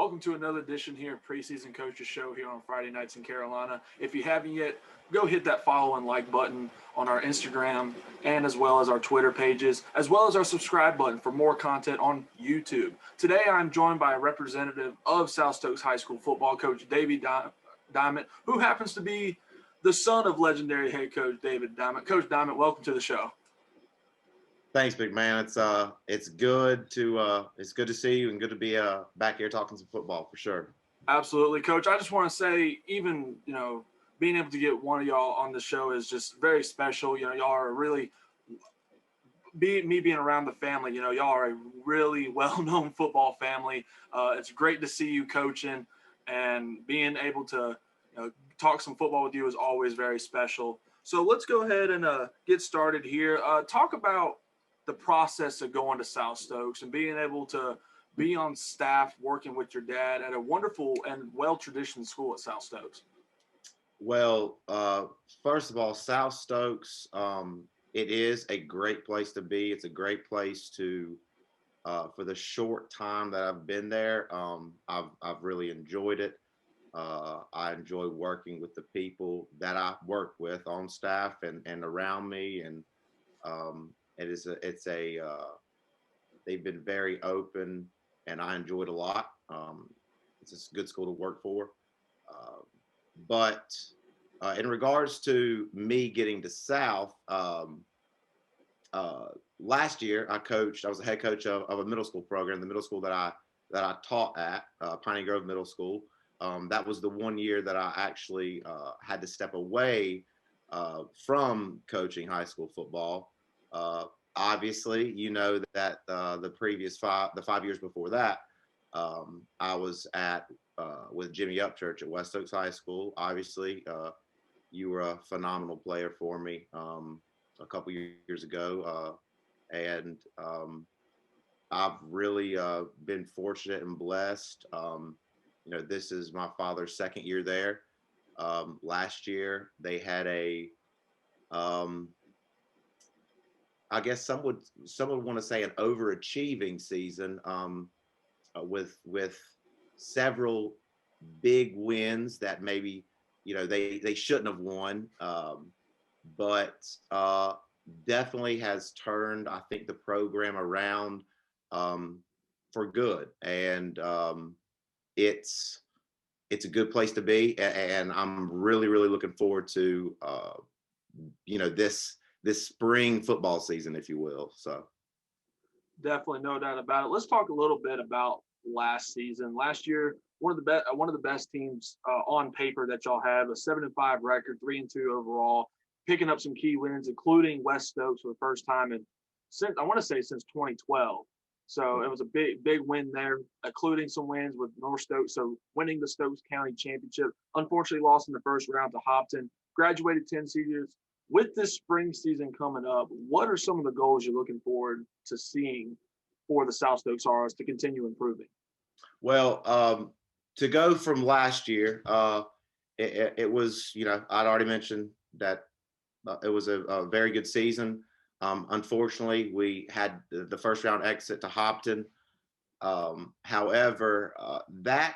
Welcome to another edition here of Preseason Coaches Show here on Friday nights in Carolina. If you haven't yet, go hit that follow and like button on our Instagram and as well as our Twitter pages, as well as our subscribe button for more content on YouTube. Today I'm joined by a representative of South Stokes High School football, Coach Davey Diamont, who happens to be the son of legendary head coach David Diamont. Coach Diamont, welcome to the show. Thanks, big man. It's good to see you and good to be back here talking some football for sure. Absolutely, Coach. I just want to say, even being able to get one of y'all on the show is just very special. Y'all are really me being around the family. Y'all are a really well-known football family. It's great to see you coaching, and being able to talk some football with you is always very special. So let's go ahead and get started here. Talk about the process of going to South Stokes and being able to be on staff working with your dad at a wonderful and well-traditioned school at South Stokes. Well, first of all, South Stokes, it is a great place to be. It's a great place to, for the short time that I've been there, I've really enjoyed it. I enjoy working with the people that I work with on staff and around me, and they've been very open, and I enjoyed a lot. It's a good school to work for. But in regards to me getting to South, last year I was a head coach of a middle school program, the middle school that I taught at, Piney Grove Middle School. That was the one year that I actually had to step away from coaching high school football. Obviously, you know that the 5 years before that, I was with Jimmy Upchurch at West Stokes High School. Obviously, you were a phenomenal player for me a couple years ago, and I've really been fortunate and blessed. This is my father's second year there. Last year, they had I guess some would want to say an overachieving season, with several big wins that maybe they shouldn't have won, but definitely has turned, I think, the program around for good, and it's a good place to be, and I'm really looking forward to this spring football season, if you will. So Definitely, no doubt about it. Let's talk a little bit about last season. Last year, one of the best teams on paper that y'all have, a 7-5 record, 3-2 overall, picking up some key wins, including West Stokes for the first time since 2012. So it was a big win there, including some wins with North Stokes. So winning the Stokes County Championship, unfortunately lost in the first round to Hopton. Graduated 10 seniors. With this spring season coming up, what are some of the goals you're looking forward to seeing for the South Stokes R's to continue improving? Well, to go from last year, it was, I'd already mentioned that it was a very good season. Unfortunately, we had the first round exit to Hopton. However, that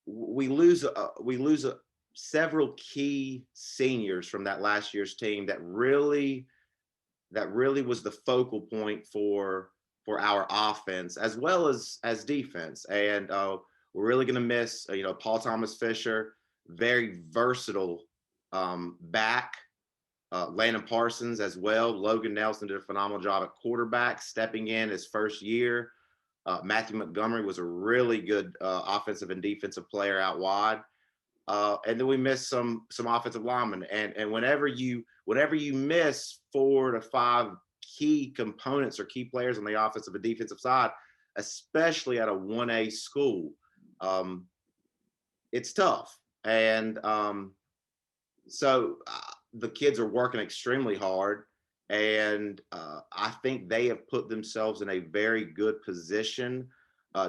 we lose several key seniors from that last year's team that really was the focal point for our offense as well as defense. And we're really going to miss Paul Thomas Fisher, very versatile back. Landon Parsons as well. Logan Nelson did a phenomenal job at quarterback, stepping in his first year. Matthew Montgomery was a really good offensive and defensive player out wide. And then we missed some offensive linemen. And whenever you miss 4 to 5 key components or key players on the offensive and defensive side, especially at a 1A school, it's tough. And so the kids are working extremely hard. And I think they have put themselves in a very good position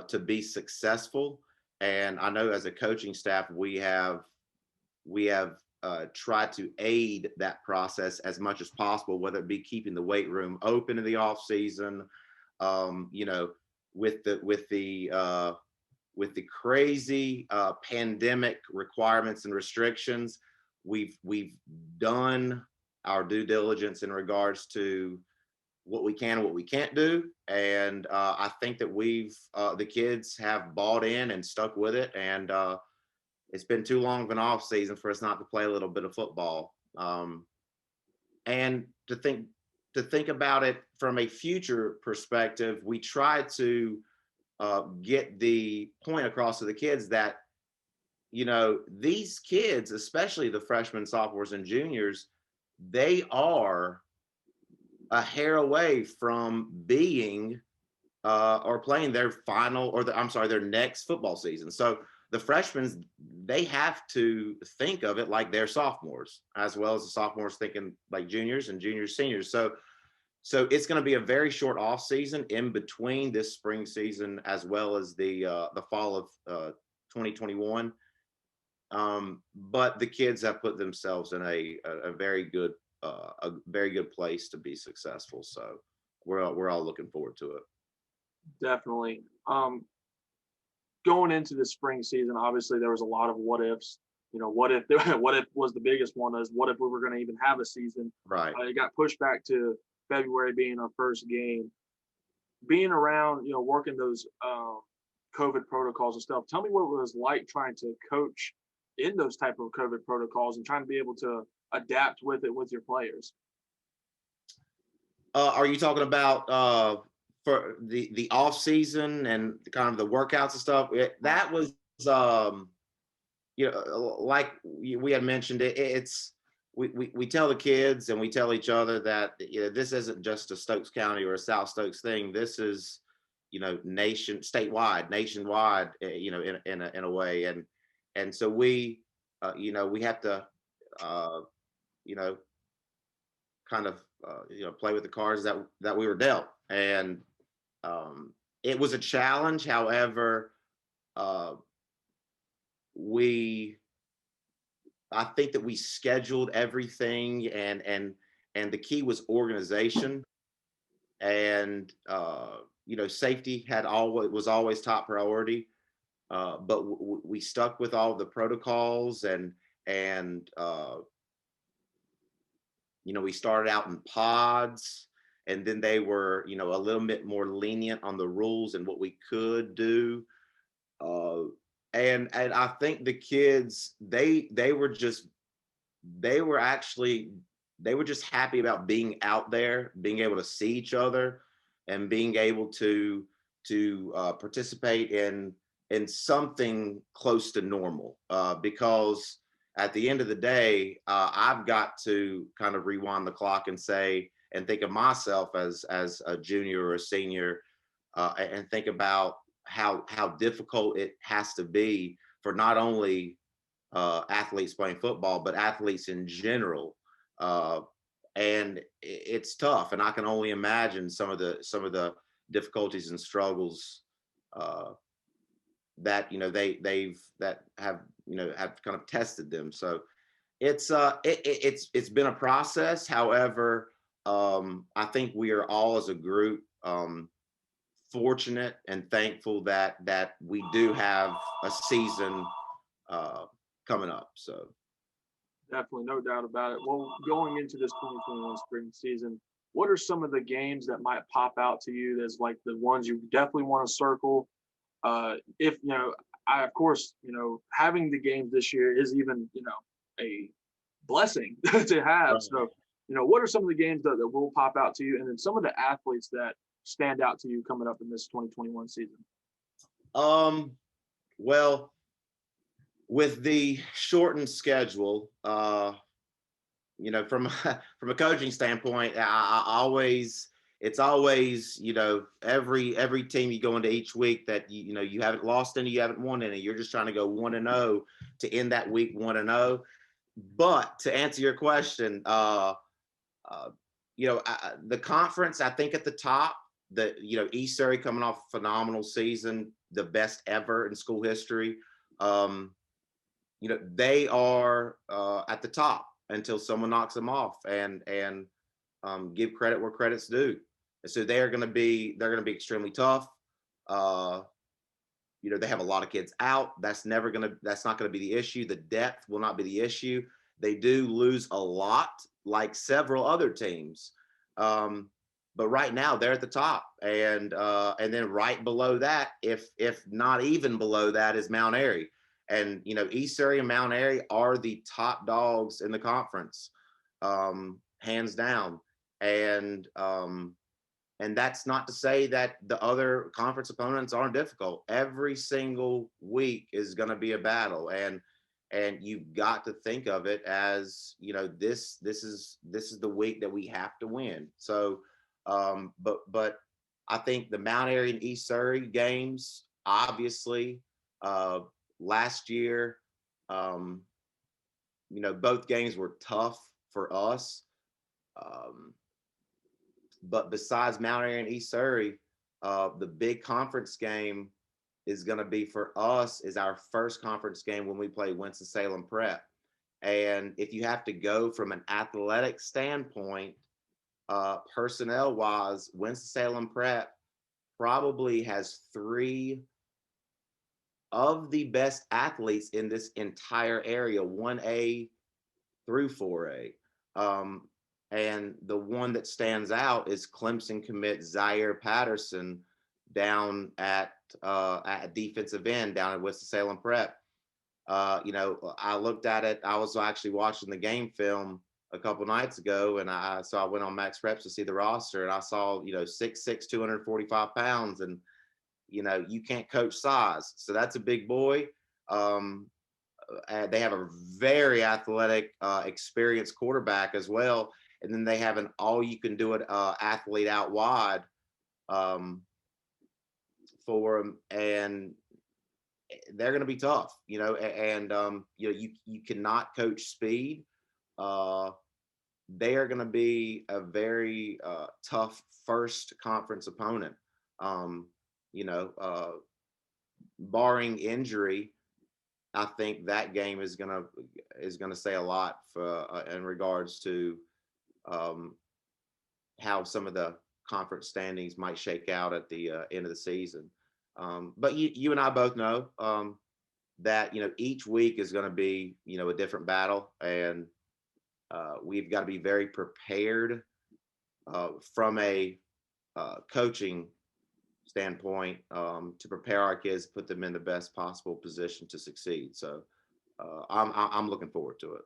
to be successful. And I know as a coaching staff, we have tried to aid that process as much as possible, whether it be keeping the weight room open in the off season, with the with the crazy pandemic requirements and restrictions, we've done our due diligence in regards to what we can and what we can't do. And I think that the kids have bought in and stuck with it. And it's been too long of an off season for us not to play a little bit of football. And to think about it from a future perspective, we try to get the point across to the kids that, these kids, especially the freshmen, sophomores, and juniors, they are a hair away from being or playing their final or their next football season. So the freshmen, they have to think of it like they're sophomores, as well as the sophomores thinking like juniors and juniors, seniors. So it's going to be a very short off season in between this spring season as well as the fall of 2021. But the kids have put themselves in a very good place to be successful. So we're all looking forward to it. Definitely. Going into the spring season, obviously there was a lot of what ifs. What if what if was the biggest one, is what if we were going to even have a season? Right. It got pushed back to February being our first game. Being around, working those COVID protocols and stuff. Tell me what it was like trying to coach in those type of COVID protocols and trying to be able to adapt with it with your players. Are you talking about for the off season and kind of the workouts and stuff? That was like we had mentioned it's we tell the kids and we tell each other that this isn't just a Stokes County or a South Stokes thing. This is nationwide, in a way, and so we have to kind of play with the cards that we were dealt. And it was a challenge. However, I think that we scheduled everything, and the key was organization. And safety was always top priority. But we stuck with all the protocols, and we started out in pods, and then they were a little bit more lenient on the rules and what we could do. And I think the kids, they were just happy about being out there, being able to see each other, and being able to participate in something close to normal. Because at the end of the day, I've got to kind of rewind the clock and think of myself as a junior or a senior, and think about how difficult it has to be for not only athletes playing football, but athletes in general. And it's tough, and I can only imagine some of the difficulties and struggles that have kind of tested them. So it's been a process. However, I think we are all as a group fortunate and thankful that we do have a season coming up. So definitely, no doubt about it. Well, going into this 2021 spring season, what are some of the games that might pop out to you as like the ones you definitely want to circle? If of course, having the games this year is even a blessing to have. Right. So, what are some of the games that will pop out to you, and then some of the athletes that stand out to you coming up in this 2021 season? Well, with the shortened schedule, from a coaching standpoint, it's always every team you go into each week that you haven't lost any, you haven't won any. You're just trying to go 1-0 to end that week 1-0. But to answer your question, the conference, I think at the top, East Surrey coming off a phenomenal season, the best ever in school history. They are at the top until someone knocks them off, and give credit where credit's due. So they're going to be extremely tough. they have a lot of kids out. That's not going to be the issue. The depth will not be the issue. They do lose a lot, like several other teams. But right now they're at the top, and then right below that, if not even below that, is Mount Airy. And East Surrey and Mount Airy are the top dogs in the conference, hands down. And that's not to say that the other conference opponents aren't difficult. Every single week is going to be a battle, and you've got to think of it as, this is the week that we have to win. So, but I think the Mount Airy and East Surrey games, obviously, last year, both games were tough for us. But besides Mount Airy and East Surrey, the big conference game is going to be for us is our first conference game when we play Winston-Salem Prep. And if you have to go from an athletic standpoint, personnel-wise, Winston-Salem Prep probably has 3 of the best athletes in this entire area, 1A through 4A. And the one that stands out is Clemson commit Zaire Patterson down at defensive end down at Winston-Salem Prep. I looked at it. I was actually watching the game film a couple nights ago, and I went on Max Preps to see the roster, and I saw 6'6", 245 pounds, and you can't coach size, so that's a big boy. They have a very athletic, experienced quarterback as well. And then they have an all-you-can-do-it athlete out wide for them, and they're going to be tough, and you cannot coach speed. They are going to be a very tough first conference opponent. Barring injury, I think that game is gonna say a lot for in regards to how some of the conference standings might shake out at the end of the season. But you and I both know that each week is going to be a different battle, and we've got to be very prepared from a coaching standpoint to prepare our kids, put them in the best possible position to succeed. So I'm looking forward to it.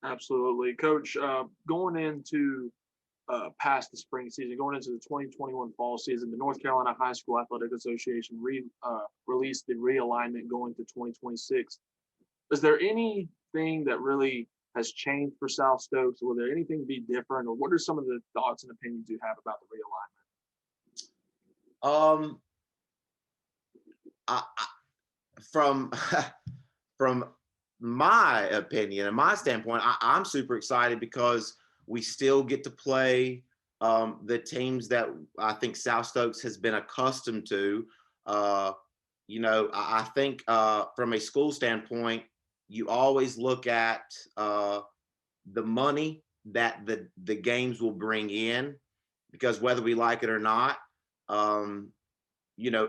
Absolutely, Coach. Going into past the spring season, going into the 2021 fall season, the North Carolina High School Athletic Association released the realignment going to 2026. Is there anything that really has changed for South Stokes? Will there anything be different, or what are some of the thoughts and opinions you have about the realignment? From from my opinion and my standpoint, I'm super excited because we still get to play the teams that I think South Stokes has been accustomed to. I think from a school standpoint, you always look at the money that the games will bring in, because whether we like it or not,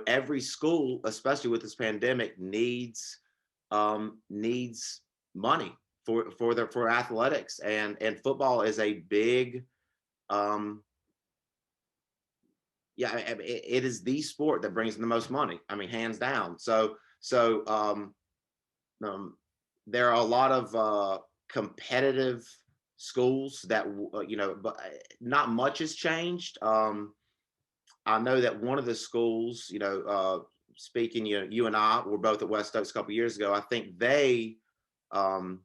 every school, especially with this pandemic, needs money for athletics, and football is a big it is the sport that brings in the most money. I mean, hands down. So there are a lot of competitive schools that but not much has changed. I know that one of the schools, speaking, you and I were both at West Stokes a couple of years ago. I think they are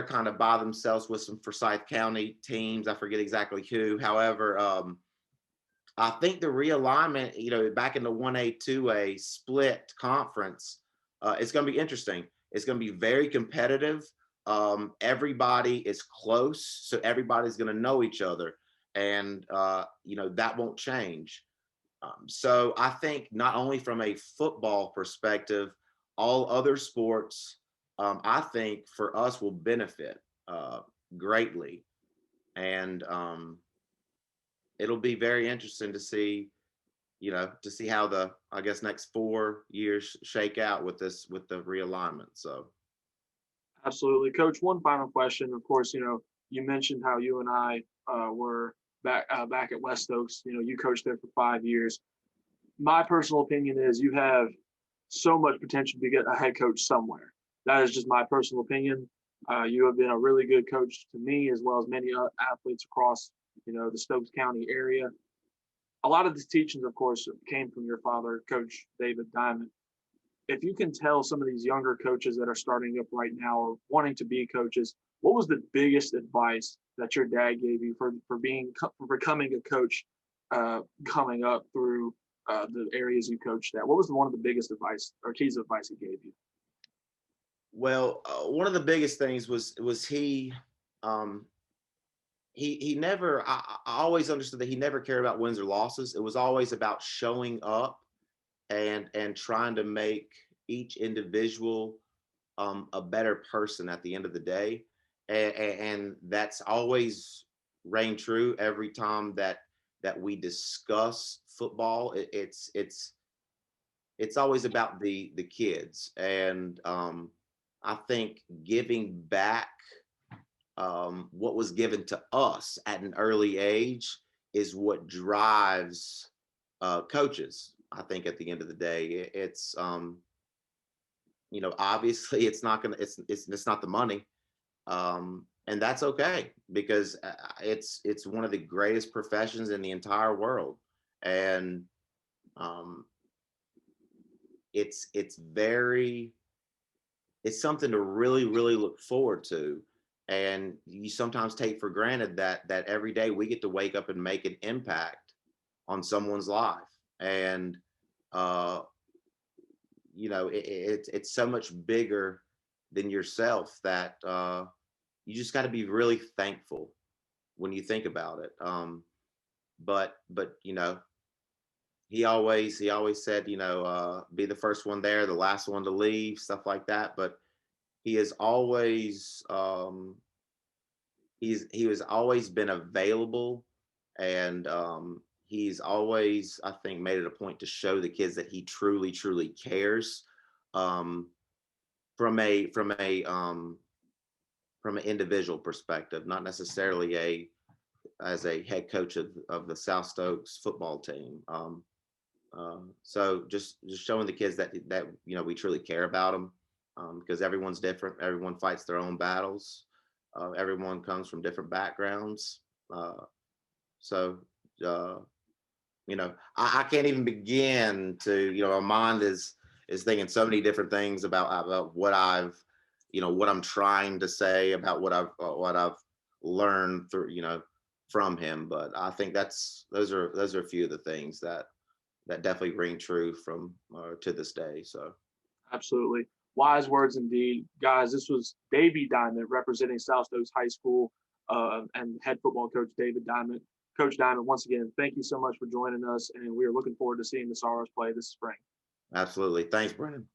kind of by themselves with some Forsyth County teams. I forget exactly who. However, I think the realignment, back in the 1A, 2A split conference, it's going to be interesting. It's going to be very competitive. Everybody is close, so everybody's going to know each other, and that won't change. So I think not only from a football perspective, all other sports, I think for us will benefit greatly, and it'll be very interesting to see to see how the, I guess, next 4 years shake out with the realignment. So Absolutely. Coach, one final question. Of course, you mentioned how you and I were back at West Stokes. You coached there for 5 years. My personal opinion is you have so much potential to get a head coach somewhere. That is just my personal opinion. You have been a really good coach to me as well as many athletes across, the Stokes County area. A lot of these teachings, of course, came from your father, Coach David Diamond. If you can tell some of these younger coaches that are starting up right now or wanting to be coaches, what was the biggest advice that your dad gave you for becoming a coach coming up through the areas you coached at? What was one of the biggest advice or keys of advice he gave you? well, one of the biggest things was um, he never. I always understood that he never cared about wins or losses. It was always about showing up and trying to make each individual a better person at the end of the day, and that's always reigned true every time that we discuss football. It's always about the kids, and I think giving back what was given to us at an early age is what drives coaches. I think at the end of the day, it's obviously it's not gonna it's not the money, and that's okay because it's one of the greatest professions in the entire world, and um, it's something to really look forward to, and you sometimes take for granted that every day we get to wake up and make an impact on someone's life, and uh, it's so much bigger than yourself that you just got to be really thankful when you think about it. But he always said, be the first one there, the last one to leave, stuff like that. But he has always he has always been available, and he's always, I think, made it a point to show the kids that he truly cares, um, from an individual perspective, not necessarily as a head coach of the South Stokes football team. So just showing the kids that we truly care about them, because everyone's different. Everyone fights their own battles. Everyone comes from different backgrounds. So uh, I can't even begin to, my mind is thinking so many different things about what I'm trying to say, about what I've learned through, from him. But I think those are a few of the things that definitely ring true from to this day. So Absolutely. Wise words indeed. Guys, this was Davey Diamond representing South Stokes High School and head football coach David Diamond. Coach Diamond, once again, thank you so much for joining us, and we are looking forward to seeing the Sorrows play this spring. absolutely, thanks, Brennan.